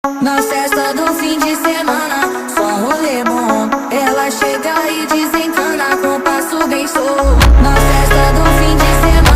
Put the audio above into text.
Na festa do fim de semana, só rolê bom. Ela chega e desencana com passo bem solto. Na festa do fim de semana.